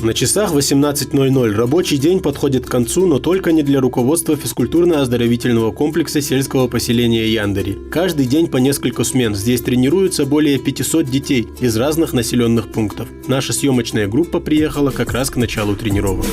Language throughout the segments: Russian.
На часах 18:00 рабочий день подходит к концу, но только не для руководства физкультурно-оздоровительного комплекса сельского поселения Яндари. Каждый день по несколько смен. Здесь тренируются более 500 детей из разных населенных пунктов. Наша съемочная группа приехала как раз к началу тренировок.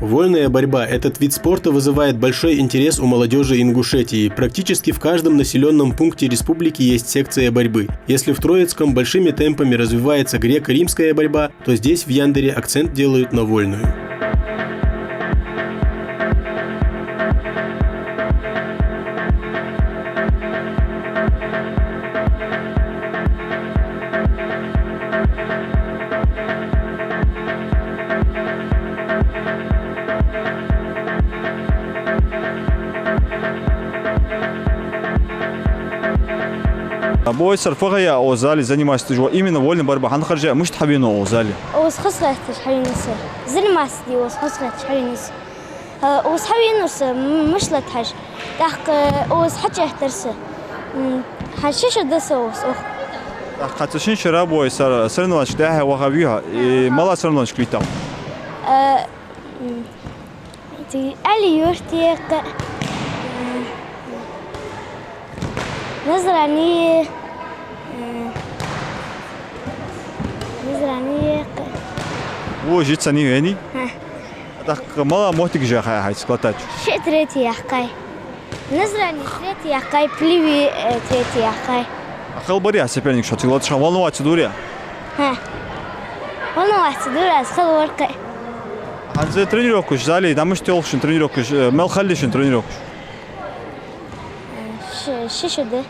Вольная борьба. Этот вид спорта вызывает большой интерес у молодежи Ингушетии. Практически в каждом населенном пункте республики есть секция борьбы. Если в Троицком большими темпами развивается греко-римская борьба, то здесь в Яндаре акцент делают на вольную. Бойсер фагая о зале занимается именно вольной борьбой. Хан харжа муж табино о зале. Оз хасрат шхалинсы. Заниматься ди оз хасрат шхалинсы. Оз хавинусы мышлат хаш. Так оз хачахтерсы. Хашиша дасы оз. Хатшин шара бойсер сырнолаш да вахавиха и мала сырнолаш клитам. Ти али юртиек. نظراني وجيت سني هني так мало мотик же хай складать. Третий яхкай. Назрани третий яхкай, пливи третий яхкай. Хелбари соперник что ты лучше волноваться дуре. Волноваться дуре, схалворкай. Ханзе тренировку ждали, там что олшин тренировку, мелхалишин тренировку. Шишуды.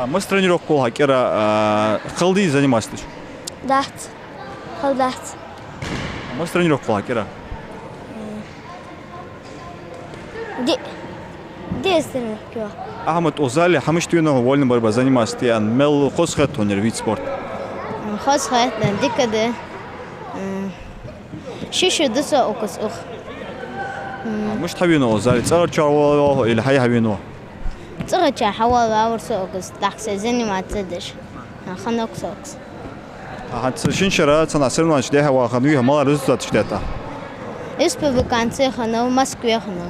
Мы с тренировку хакера халди занимались. Дат. Халдат. Мы с тренировку хакера. Где тренировка? Ахмад Озали, хамиштуйно вольная борьба занимался. Я мел хосхат тонер вид спорт. Хосхат, дикаде. Шишуды со окус ух. مش حبينه Озали, цар чарвало или хай хабино. تغتشا حوال باور سوكس تحس زني تصدش خنوك سوكس هات شين شرات انا سرنا شديها وخنويها ما رزت شديتا اسبه كانسي خنو مسكوي خنو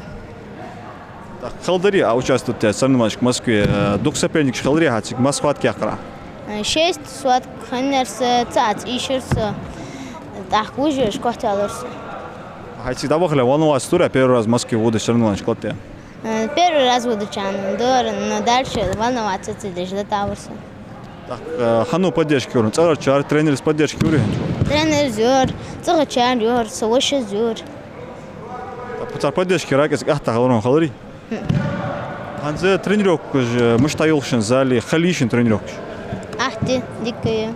خلدري او участвует соревнованиях в Москве дух соперник خلدري هاتик Москватки акра 6 سوات خنرس цац ишерс тахужеш коталерс هاتик давахля волноваться тура первый раз в Москве буду соревноваться клатте Первый раз буду чаном, но дальше волноваться цедешь до Таурса. Так, хану поддержки урон, царчар, тренер с поддержки урон. Тренер зюр, царчар зюр, совоше зюр. Цар поддержки ракес, ахта халурон халри. Ханзе тренировку же мыштайолшин зале, халишин тренировку. Ахти, дикая.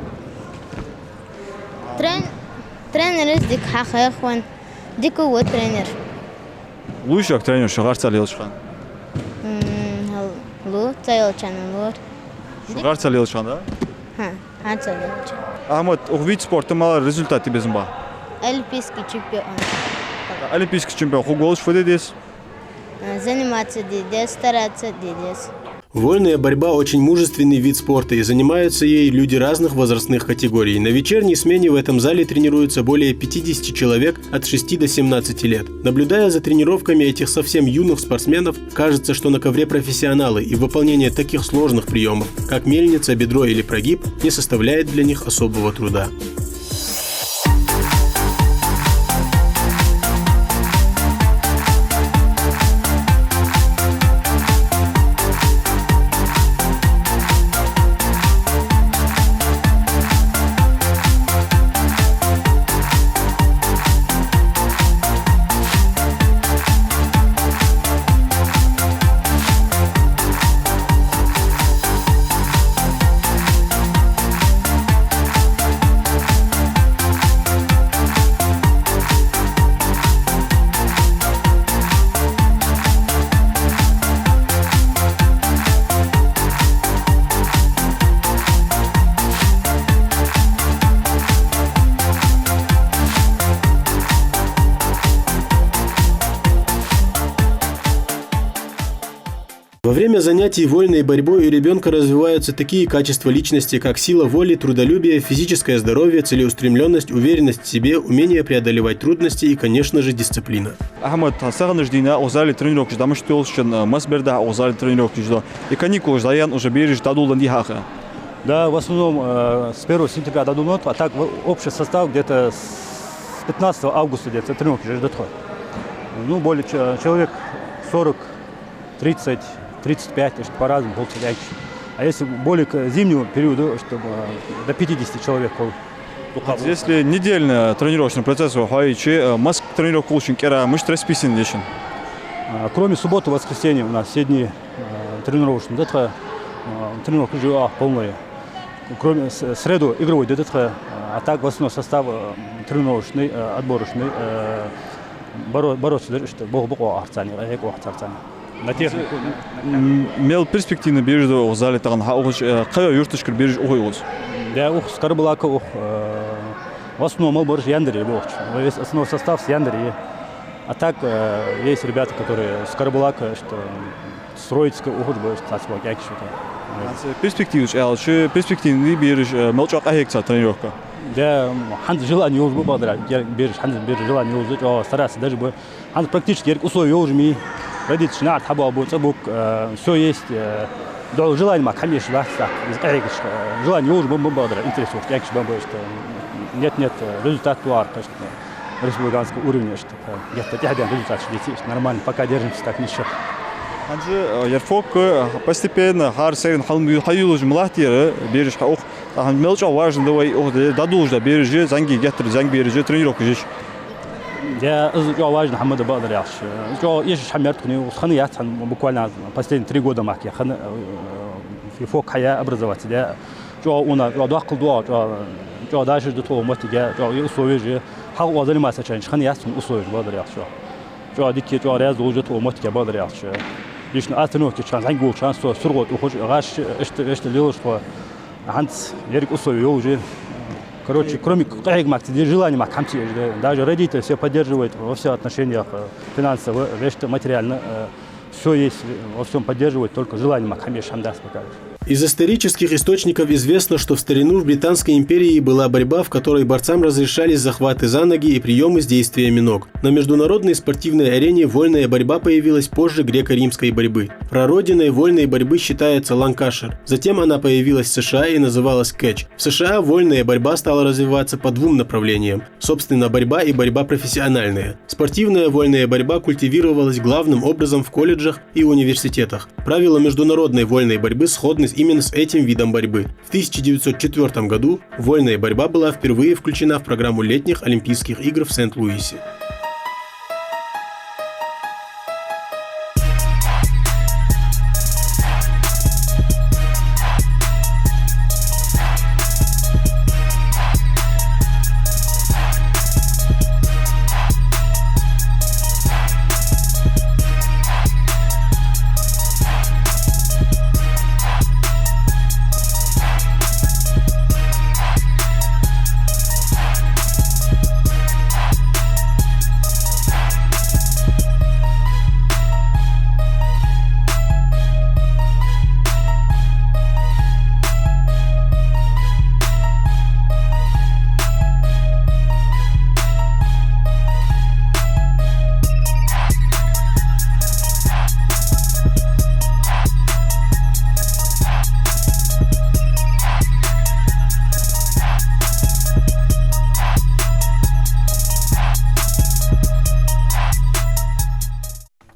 Тренер из дик хахехван, дикой тренер. Лучше как тренер шагарца лелшхан. Лу, цайлчан лур. Шагарца лелшхан, да? Харца лелчан. Ахмад, вид спорта мало результаты без мба. Олимпийский чемпион. Олимпийский чемпион, хуголш фудедес. Заниматься дидес, стараться дидес. Вольная борьба – очень мужественный вид спорта, и занимаются ей люди разных возрастных категорий. На вечерней смене в этом зале тренируются более 50 человек от 6 до 17 лет. Наблюдая за тренировками этих совсем юных спортсменов, кажется, что на ковре профессионалы, и выполнение таких сложных приемов, как мельница, бедро или прогиб, не составляет для них особого труда. время занятий вольной борьбой у ребенка развиваются такие качества личности, как сила воли, трудолюбие, физическое здоровье, целеустремленность, уверенность в себе, умение преодолевать трудности и, конечно же, дисциплина. Ахмад сағыныш дейін озали тренировка дамыш төлшін масберда озали тренировка ждо. И каникулы ждаян уже бережь дадулан дихаха. Да, в основном с 1 сентября до нот, а так общий состав где-то с 15 августа где-то тренировки ждет. Ну, более человек 40, 30, 35, по-разному получается. А если более к зимнему периоду, чтобы до 50 человек. Если недельный тренировочный процесс в Москве тренировка очень кера, мы что расписан лишен. Кроме субботы и воскресенья у нас все дни тренировочные. Тренировка уже полная. Кроме среду игровой, а так в основном состав тренировочный, отборочный, бороться, что Бог арцани, на технику. Мел перспективно бережь в зале таган кая юртышкар бережь уйгуз. Да, скоробалака в основном борж яндери бог. Весь основной состав с яндери. А так есть ребята, которые скоробалака, что строить уход будет статсбок, як что-то. Перспективный бережь молчок ахекса тренировка. Да, ханд желание уже благодаря, бережь желание уже, стараться даже бы, ханд практически условия уже ми, родить шнат, хаба будет, забук, все есть, да желание мак, конечно, да, желание уже благодаря, интересно, як что будет, нет результат туар, республиканского уровня, что где-то результат, что нормально, пока держимся так ничего. Ярфок постепенно харсерин халюж млахтиры бережь хаух мелчо важно давай дадужда бережь занги гетер занг бережь тренировка жиш. Я важно Хамада Бадряш. Есть хамерткни усханият буквально последние 3 года мак я хан фок хая образователя. Она дохл дуа даже до того мотига условия же хау заниматься чан ханият условия Бадряш. Дики раз уже того мотига Бадряш. Лично остановки шанс, ангул шанс, сургот, ухож, гаш, что делаешь, что ганц, ярик условия уже. Короче, кроме желания макамти, даже родители все поддерживают во всех отношениях финансово, материально, все есть, во всем поддерживают, только желание макамиш шандас покажешь. Из исторических источников известно, что в старину в Британской империи была борьба, в которой борцам разрешались захваты за ноги и приемы с действиями ног. На международной спортивной арене вольная борьба появилась позже греко-римской борьбы. Прародиной вольной борьбы считается Ланкашир. Затем она появилась в США и называлась кэтч. В США вольная борьба стала развиваться по 2 направлениям. Собственно, борьба и борьба профессиональная. Спортивная вольная борьба культивировалась главным образом в колледжах и университетах. Правила международной вольной борьбы сходны именно с этим видом борьбы. В 1904 году вольная борьба была впервые включена в программу летних Олимпийских игр в Сент-Луисе.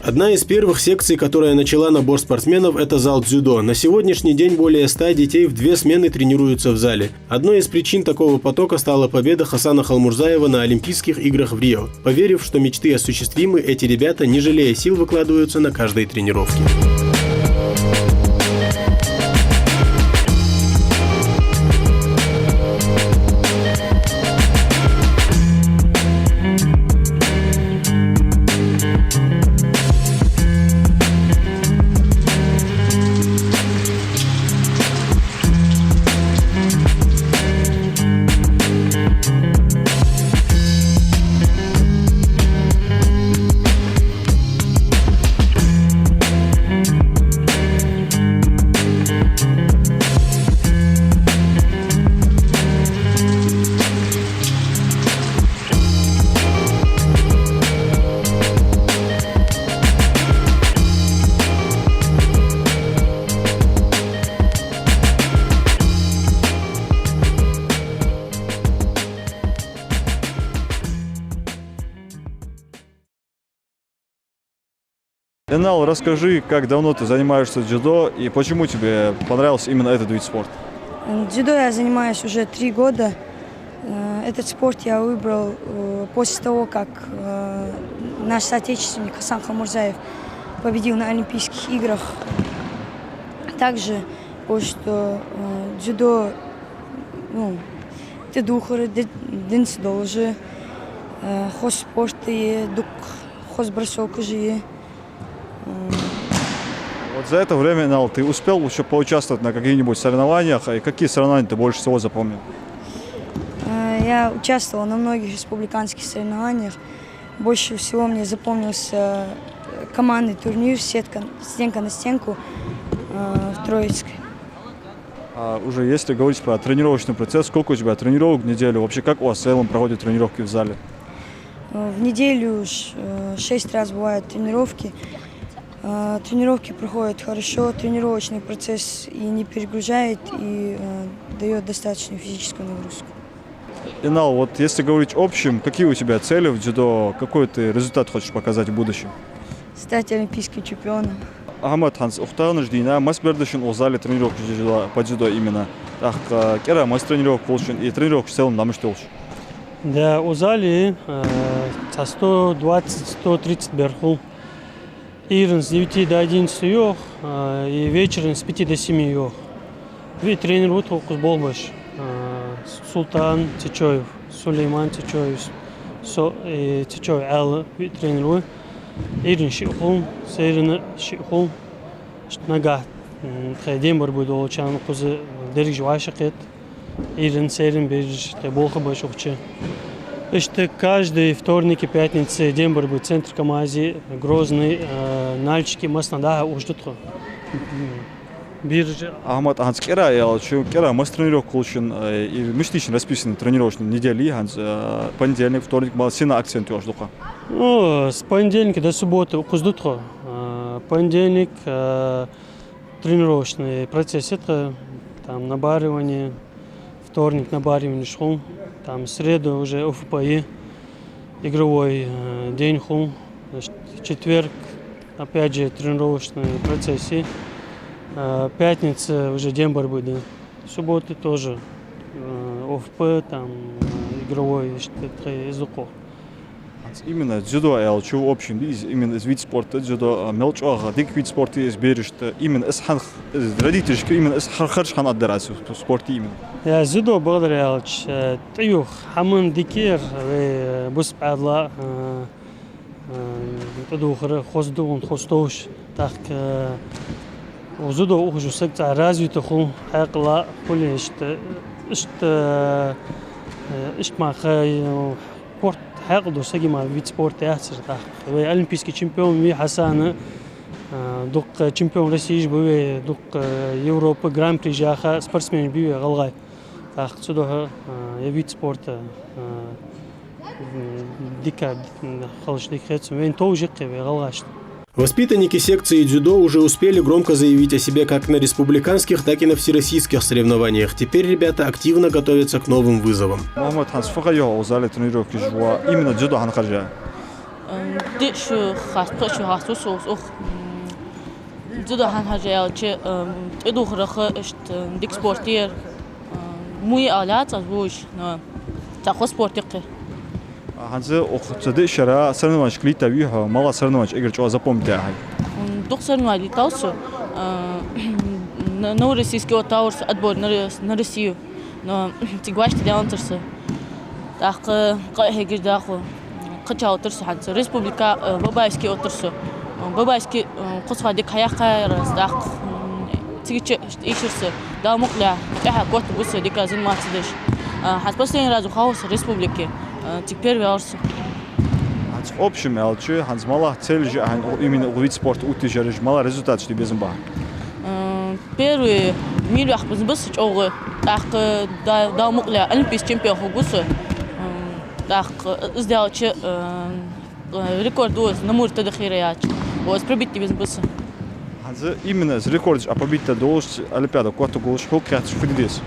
Одна из первых секций, которая начала набор спортсменов, это зал дзюдо. На сегодняшний день более 100 детей в 2 смены тренируются в зале. Одной из причин такого потока стала победа Хасана Халмурзаева на Олимпийских играх в Рио. Поверив, что мечты осуществимы, эти ребята, не жалея сил, выкладываются на каждой тренировке. Энал, расскажи, как давно ты занимаешься дзюдо и почему тебе понравился именно этот вид спорта? Дзюдо я занимаюсь уже 3 года. Этот спорт я выбрал после того, как наш соотечественник Хасан Хамурзаев победил на Олимпийских играх. Также, потому что дзюдо, ты духары, динс должи, хоз спорты, дук, хоз бросок уже. Вот за это время, Энал, ты успел еще поучаствовать на каких-нибудь соревнованиях? И какие соревнования ты больше всего запомнил? Я участвовал на многих республиканских соревнованиях. Больше всего мне запомнился командный турнир «Стенка на стенку» в Троицкой. А уже если говорить про тренировочный процесс, сколько у тебя тренировок в неделю? Вообще, как у вас в целом проходят тренировки в зале? В неделю 6 раз бывают тренировки. Тренировки проходят хорошо, тренировочный процесс и не перегружает, и дает достаточную физическую нагрузку. Энал, вот если говорить общем, какие у тебя цели в дзюдо, какой ты результат хочешь показать в будущем? Стать олимпийским чемпионом. Ахмад Ханс, ухтағаны ждейна, мас бердішін ол зале тренировки по дзюдо именно. Так, кера мас тренировок получен и тренировок в целом намышты олш. Да, у зале 120-130 берхул. Ирен с 9 до 11 йох, и вечером с 5 до 7 йох. Две тренируют окус болбаш. Султан Тичоев, Сулейман Тичоев, Тичоев Алла тренирует. Ирен Шихул, Сейрен Шихул, Нага. День борьбы долчан кузы держ вашакет. Ирен Сейрен бежишь, ты болха башухче. Что каждый вторник и пятница день борьбы центр Камази, Грозный, Нальчики, Маснада, уждутро. Биржа. Ахмад Ханс кера, я кера мас тренировок получен и мышлично расписаны тренировочные недели, Ханс понедельник, вторник, сильно акцент у ждуха. Ну, с понедельника до субботы укуздутро. Понедельник тренировочный процесс, это там набаривание, вторник набаривание шхун, там среду уже ОФПИ, игровой день хун, четверг опять же тренировочные процессы, пятница уже день борьбы, да. Субботы тоже ОФП, там игровой язык. Именно дзюдо, я учу в общем, именно из вид спорта дзюдо, мелчуага, дик вид спорта из бережта, именно из хан, родительский, именно из харшхан отдираться в спорте именно. Я дзюдо благодаря таюх, хаман дикер, бус падла, тадухра, хоздун, хостуш, так дзюдо ухожу секта развито хун, хакла, хули ишмахай спорт. حقدو سجما في سبورت ياسر تاع الأولمبيسكي تشامبيون وي حسانة دوق تشامبيون روسيج بوي دوق يوروبا جراند بري جاخا سبورتسمان بيوي غلغاي تاع تسدوها يفي سبورت ديكا خلش ديكات وين توجق غلغاش. Воспитанники секции дзюдо уже успели громко заявить о себе как на республиканских, так и на всероссийских соревнованиях. Теперь ребята активно готовятся к новым вызовам. Мухаммад Ханс, факайо зале тренировки жуа именно дзюдо хан харжа. Дишу хас хасус ох дзюдо хан харжа че эдухраха эшт дик спортер муй алят азбуш на тахо спортик. Ханзы ох цэдэ шара соревнования клита виха мала соревнования игр чуа запомните хай. Дух соревнования таусу на российский таурс отбор на Россию. Но тигвашти делантерсы. Так кайгир даху качал терсы ханзы республика бабайский отерсы. Бабайский косва дик хаяха раз так тигиче ишерсы дамукля таха кот бусы дика заниматься. Хас последний раз ухаус республики. Теперь версия. В общем, я учу, Ханс мала цель же именно вид спорта утяжелить мала результат, что без зуба. Первый мир я без чего, так да мукля олимпийский чемпион хугусы, так сделал че рекорд уз на мур тогда хиреяч, уз пробить без буса. Ханс именно с рекорд, а пробить должность олимпиада, куда-то голос хоккет фигдис.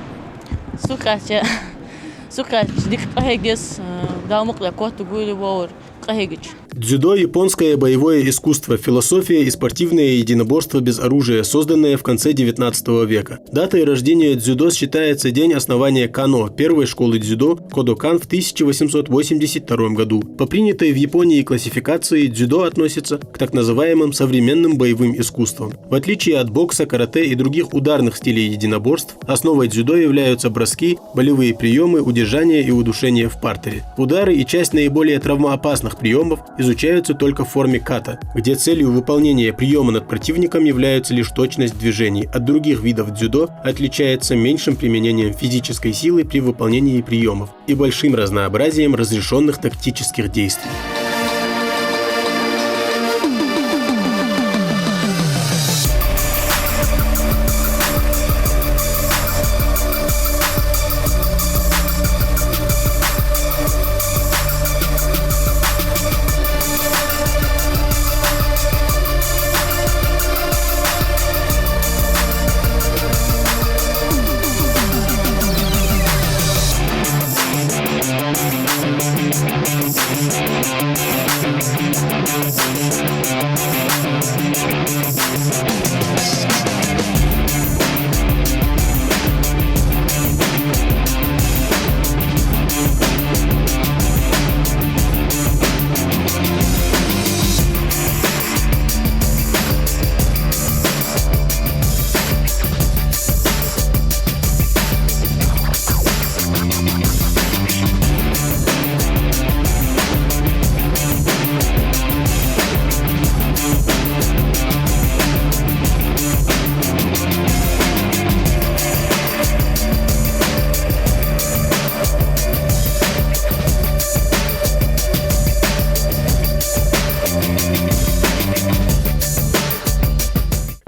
Сука, дик кахегес, да мукля кот гули вор кахегич. Дзюдо – японское боевое искусство, философия и спортивное единоборство без оружия, созданное в конце 19 века. Датой рождения дзюдо считается день основания кано, первой школы дзюдо Кодокан в 1882 году. По принятой в Японии классификации дзюдо относится к так называемым современным боевым искусствам. В отличие от бокса, карате и других ударных стилей единоборств, основой дзюдо являются броски, болевые приемы, удержание и удушение в партере. Удары и часть наиболее травмоопасных приемов изучаются только в форме ката, где целью выполнения приема над противником является лишь точность движений. От других видов дзюдо отличается меньшим применением физической силы при выполнении приемов и большим разнообразием разрешенных тактических действий.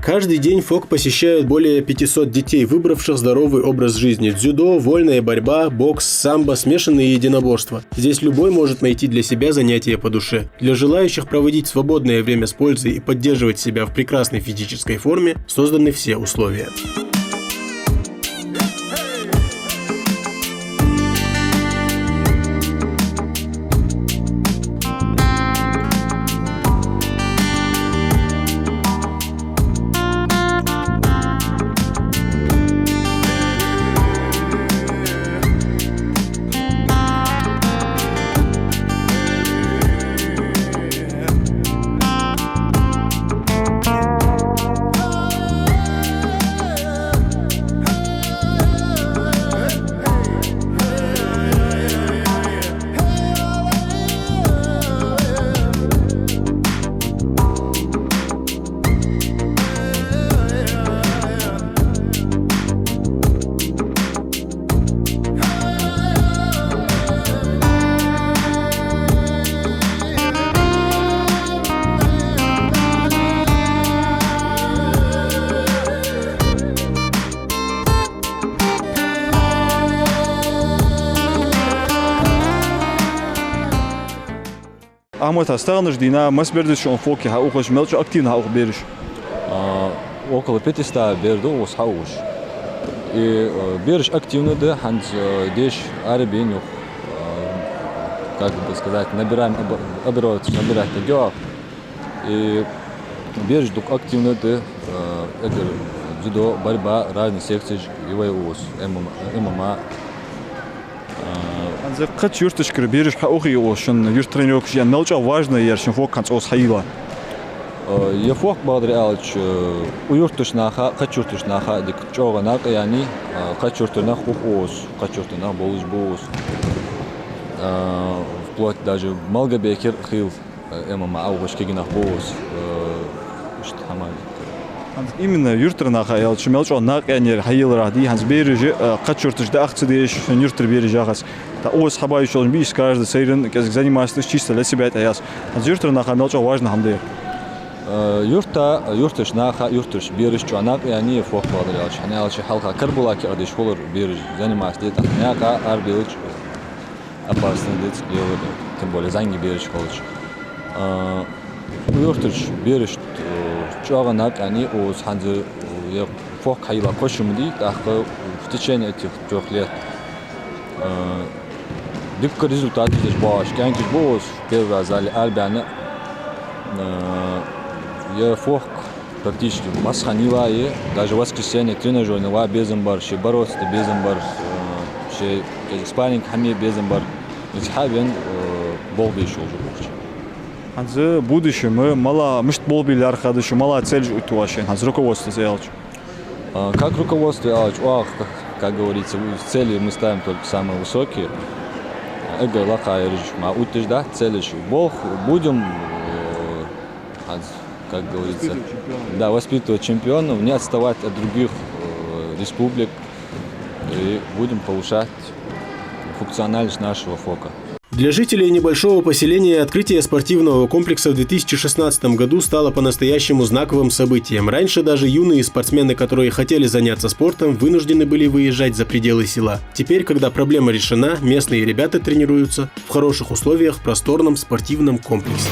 Каждый день ФОК посещают более 500 детей, выбравших здоровый образ жизни. Дзюдо, вольная борьба, бокс, самбо, смешанные единоборства. Здесь любой может найти для себя занятие по душе. Для желающих проводить свободное время с пользой и поддерживать себя в прекрасной физической форме созданы все условия. Ахмад Астаганович, Дина, Масбердович, он фоки, очень мелочь активно берешь. Около 500 берду усхауш. И берешь активно, да, ханс деш арабиню, как бы сказать, набираем оборот, набирать тагёв. И берешь дук активно, да, это дзюдо, борьба, разные секции, его ус, ММА. Анзе кач юртышкыр бериш хаухи ошон юрт тренировка я мелча важно яршин фок канц ос хайла. Я фок бадралч уюртышнаха качуртышнаха дик чоганак яни качуртынах ус качуртынах болуш бус. Вплоть даже Малгабекер хил ММА аугашкигинах бус. Что хамали. Именно юртырнаха ялч мелча нак яни хайла ради ханс бериш качуртыш да акцидеш юртыр бериш жагас. Та ос хабай шол биш каждый сейрен занимается чисто для себя это яс. Юртырнаха мелча важно хамде. Юртыш наха юртыш бериш чуанак яни фок бадралч. Они алч халка карбулаки адиш холор бериш занимается это. Няка арбилч опасно дет делать. Тем более занги бериш холч. Юртыш бериш чуанак они ос ханзы фок хайла кошумди так в течение этих 3 лет дикий результат здесь баш. Кянки бос первый раз али альбяна я фок практически масханивае, даже в воскресенье тренажерного безым бар, ще бороться безым бар, ще спарринг хаме безым бар. Итхавен болды еще уже больше. Ханзы будущее мы мало мышт болбили архадышу мало цель утуашен. Ханзы руководство сделать. Как руководство, как говорится, цели мы ставим только самые высокие. Эго лака решма утежда цели Бог будем, как говорится, да, воспитывать чемпионов, не отставать от других республик и будем повышать функциональность нашего фока. Для жителей небольшого поселения открытие спортивного комплекса в 2016 году стало по-настоящему знаковым событием. Раньше даже юные спортсмены, которые хотели заняться спортом, вынуждены были выезжать за пределы села. Теперь, когда проблема решена, местные ребята тренируются в хороших условиях в просторном спортивном комплексе.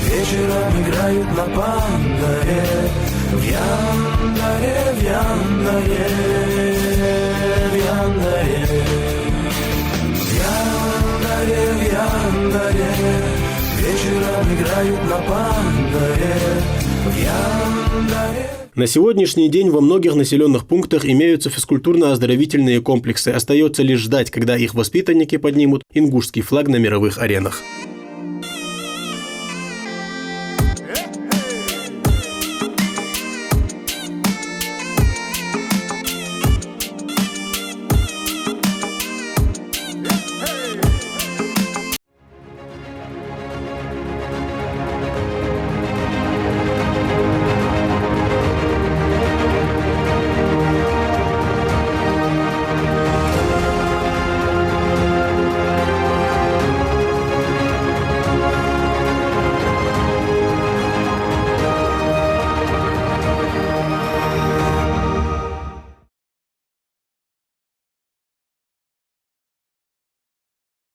Вечером играют на пандаре. В Яндаре. Вечером играют на пандаре. В Яндаре. На сегодняшний день во многих населенных пунктах имеются физкультурно-оздоровительные комплексы. Остается лишь ждать, когда их воспитанники поднимут ингушский флаг на мировых аренах.